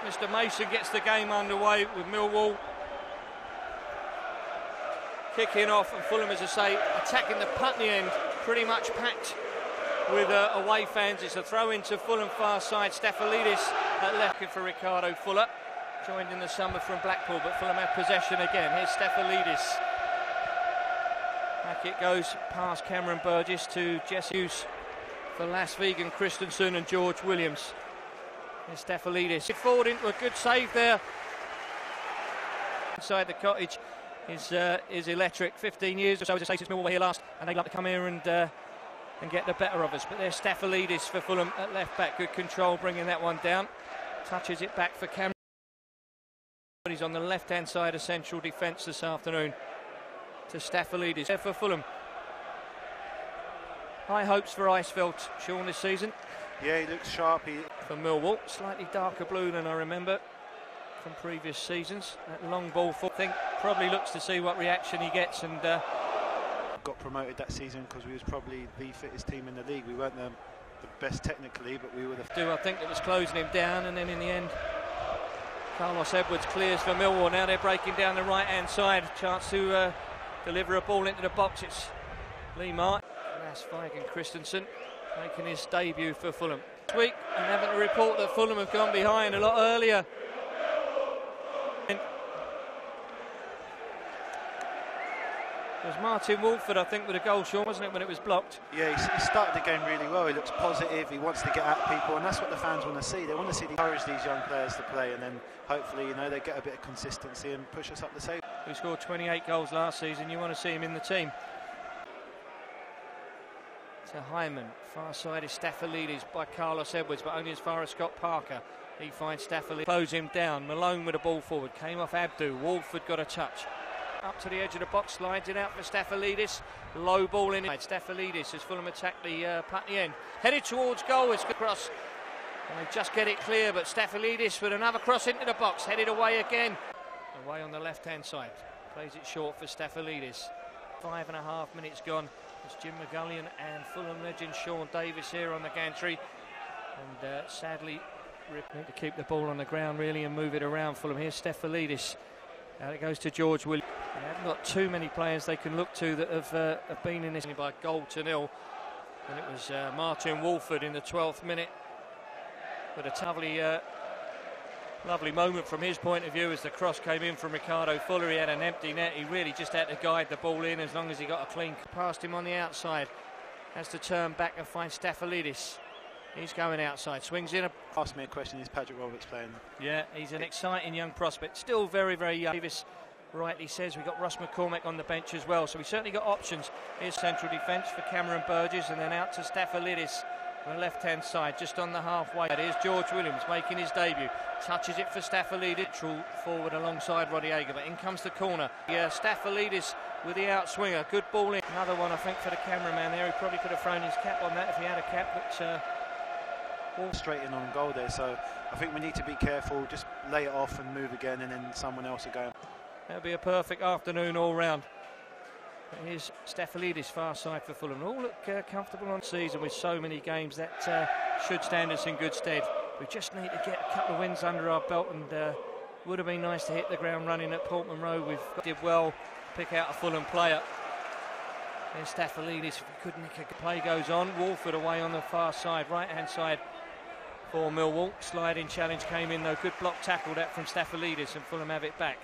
Mr Mason gets the game underway with Millwall kicking off, and Fulham, as I say, attacking the Putney end, pretty much packed with away fans. It's a throw into Fulham far side. Stafylidis at left for Ricardo Fuller, joined in the summer from Blackpool, but Fulham have possession again. Here's Stafylidis. Back it goes past Cameron Burgess to Jesse Hughes for Las Vegan, Christensen and George Williams. Here's Stafylidis. Forward into a good save there. Inside the cottage is electric. 15 years or so since Millwall were here last, and they'd like to come here and get the better of us. But there's Stafylidis for Fulham at left back. Good control, bringing that one down. Touches it back for Cameron. He's on the left-hand side of central defence this afternoon. To Stafylidis there for Fulham. High hopes for Icefeld, Sean, this season. Yeah, he looks sharp. For Millwall, slightly darker blue than I remember from previous seasons. That long ball thing probably looks to see what reaction he gets, and got promoted that season because we was probably the fittest team in the league. We weren't the best technically, but we were the... I think it was closing him down, and then in the end Carlos Edwards clears for Millwall. Now they're breaking down the right hand side. Chance to deliver a ball into the box. It's Lee Martin. Las Vegan, Christensen making his debut for Fulham this week, and having to report that Fulham have gone behind a lot earlier. It was Martin Wolford, I think, with a goal, Sean, wasn't it, when it was blocked? Yeah, he started the game really well. He looks positive, he wants to get at people, and that's what the fans want to see. They want to see encourage these young players to play, and then hopefully, you know, they get a bit of consistency and push us up the table. Who scored 28 goals last season? You want to see him in the team. To Hyman, far side is Stafylidis by Carlos Edwards, but only as far as Scott Parker. He finds Stafylidis, close him down. Malone with a ball forward, came off Abdu. Wolford got a touch. Up to the edge of the box, slides it out for Stafylidis. Low ball in it. Stafylidis as Fulham attack the Putney end. Headed towards goal, it's good cross. And they just get it clear, but Stafylidis with another cross into the box, headed away again. Away on the left-hand side. Plays it short for Stafylidis. 5.5 minutes gone. It's Jim McGullion and Fulham legend Sean Davis here on the gantry. And sadly, need to keep the ball on the ground really and move it around Fulham. Here's Stafylidis. Now it goes to George Williams. They haven't got too many players they can look to that have been in this by 0-0. And it was Martin Wolford in the 12th minute. But a lovely moment from his point of view as the cross came in from Ricardo Fuller. He had an empty net. He really just had to guide the ball in as long as he got a clean. Past him on the outside. Has to turn back and find Stafylidis. He's going outside, swings in. Ask me a question, is Patrick Roberts playing? Yeah, he's an exciting young prospect, still very, very young. Davis rightly says we've got Ross McCormack on the bench as well, so we've certainly got options. Here's central defence for Cameron Burgess, and then out to Stafylidis on the left-hand side, just on the halfway. Here's George Williams making his debut. Touches it for Stafylidis, forward alongside Rodallega, but in comes the corner. Yeah, Stafylidis with the outswinger, good ball in. Another one, I think, for the cameraman there. He probably could have thrown his cap on that if he had a cap, but... all straight in on goal there, so I think we need to be careful, just lay it off and move again, and then someone else will go. That'll be a perfect afternoon all round. Here's Stafylidis far side for Fulham. All look comfortable on season with so many games. That should stand us in good stead. We just need to get a couple of wins under our belt, and would have been nice to hit the ground running at Portman Road. We've did well, pick out a Fulham player. There's Stafylidis, if he could nick a play goes on. Wolford away on the far side, right-hand side for Millwall. Sliding challenge came in though, good block tackle that from Stafylidis, and Fulham have it back.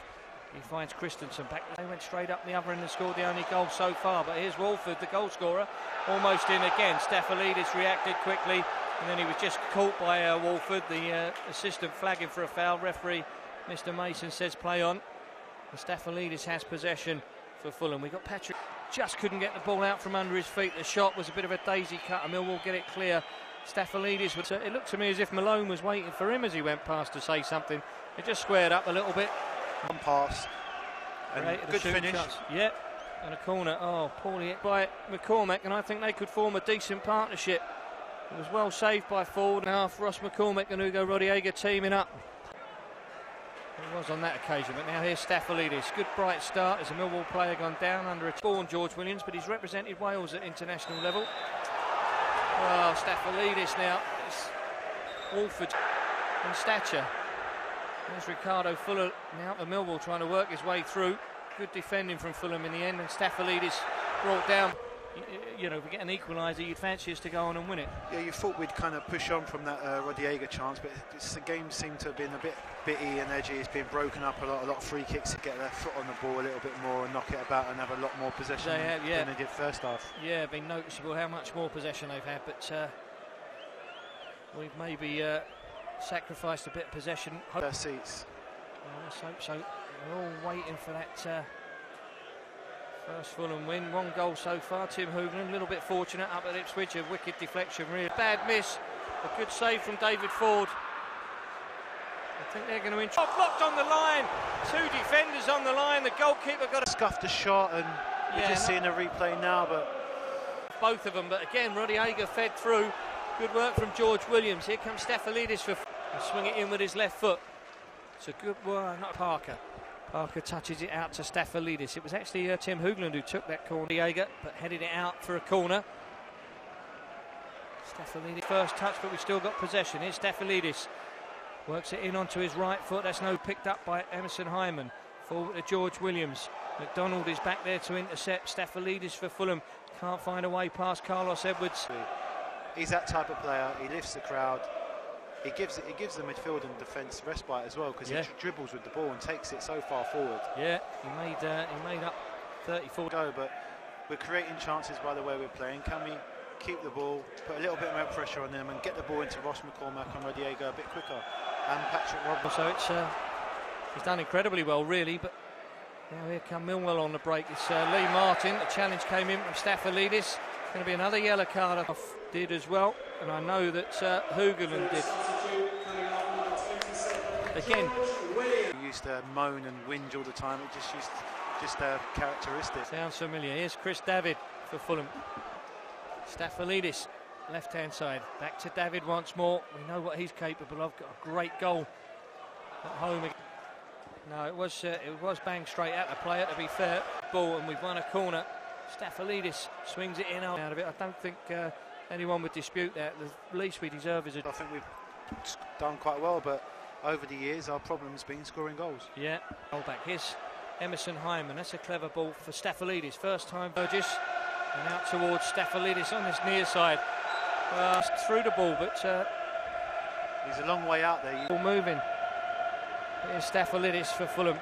He finds Christensen back. They went straight up the other end and scored the only goal so far, but here's Wolford, the goal scorer, almost in again. Stafylidis reacted quickly, and then he was just caught by Wolford. The assistant flagging for a foul. Referee Mr Mason says play on. And Stafylidis has possession for Fulham. We got Patrick, just couldn't get the ball out from under his feet. The shot was a bit of a daisy cut, and Millwall get it clear. Stafylidis, it looked to me as if Malone was waiting for him as he went past to say something. It just squared up a little bit. One pass and good finish. Yeah, and a corner. Oh, poorly hit by McCormack, and I think they could form a decent partnership. It was well saved by Ford. Now Ross McCormack and Hugo Rodallega teaming up. It was on that occasion, but now here's Stafylidis. Good bright start as a Millwall player gone down under a born George Williams, but he's represented Wales at international level. Oh, Stafylidis now. It's Wolford in stature. There's Ricardo Fuller now to Millwall trying to work his way through. Good defending from Fulham in the end, and Stafylidis brought down. You know, if we get an equaliser, you'd fancy us to go on and win it. Yeah, you thought we'd kind of push on from that Rodiega chance, but the game seemed to have been a bit bitty and edgy. It's been broken up a lot of free kicks to get their foot on the ball a little bit more and knock it about and have a lot more possession than they did first half. Yeah, been noticeable how much more possession they've had, but we've maybe sacrificed a bit of possession. Their seats. Let's hope so. We're all waiting for that first Fulham win. 1 goal so far. Tim Hoogland, a little bit fortunate up at Ipswich. A wicked deflection, really. Bad miss. A good save from David Ford. I think they're going to blocked on the line. 2 defenders on the line. The goalkeeper got scuffed a shot, and we're just seeing a replay now. But both of them. But again, Rodiega fed through. Good work from George Williams. Here comes Stafylidis for swing it in with his left foot. It's a good work. Not Parker. Parker touches it out to Stafylidis. It was actually Tim Hoogland who took that corner. Rodiega, but headed it out for a corner. Stafylidis first touch, but we've still got possession. Here's Stafylidis. Works it in onto his right foot. That's picked up by Emerson Hyman. Forward to George Williams. McDonald is back there to intercept. Stafylidis for Fulham. Can't find a way past Carlos Edwards. He's that type of player. He lifts the crowd. He gives the midfield and defence respite as well, because he dribbles with the ball and takes it so far forward. Yeah, he made up 34 go, but we're creating chances by the way we're playing. Can we keep the ball, put a little bit more pressure on them, and get the ball into Ross McCormack and Rodiega a bit quicker, and Patrick Robinson? So he's done incredibly well, really. But now here come Millwall on the break. It's Lee Martin. The challenge came in from Stafylidis. It's going to be another yellow card. Did as well, and I know that Hoogland did. Again, he used to moan and whinge all the time. It just characteristic. Sounds familiar. Here's Chris David for Fulham. Stafylidis, left-hand side. Back to David once more. We know what he's capable of. Got a great goal at home. No, it was banged straight at the player, to be fair. Ball, and we've won a corner. Stafylidis swings it in out of it. I don't think anyone would dispute that. The least we deserve is I think we've done quite well, but over the years our problem's been scoring goals. Yeah, hold back. Here's Emerson Hyman. That's a clever ball for Stafylidis. First time Burgess, and out towards Stafylidis on this near side. Through the ball, but he's a long way out there. Ball moving. Here's Stafylidis for Fulham.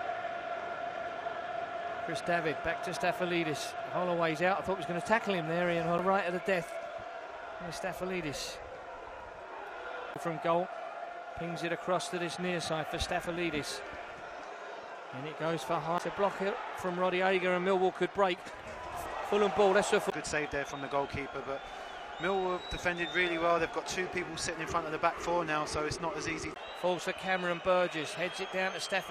Chris David back to Stafylidis. Holloway's out. I thought he was going to tackle him there, Ian Holloway, right at the death. Here's Stafylidis from goal. Pings it across to this near side for Stafylidis. And it goes for high. To block it from Rodiega, and Millwall could break. Fulham ball. That's a good save there from the goalkeeper, but Millwall defended really well. They've got 2 people sitting in front of the back 4 now, so it's not as easy. Falls for Cameron Burgess. Heads it down to Stafylidis.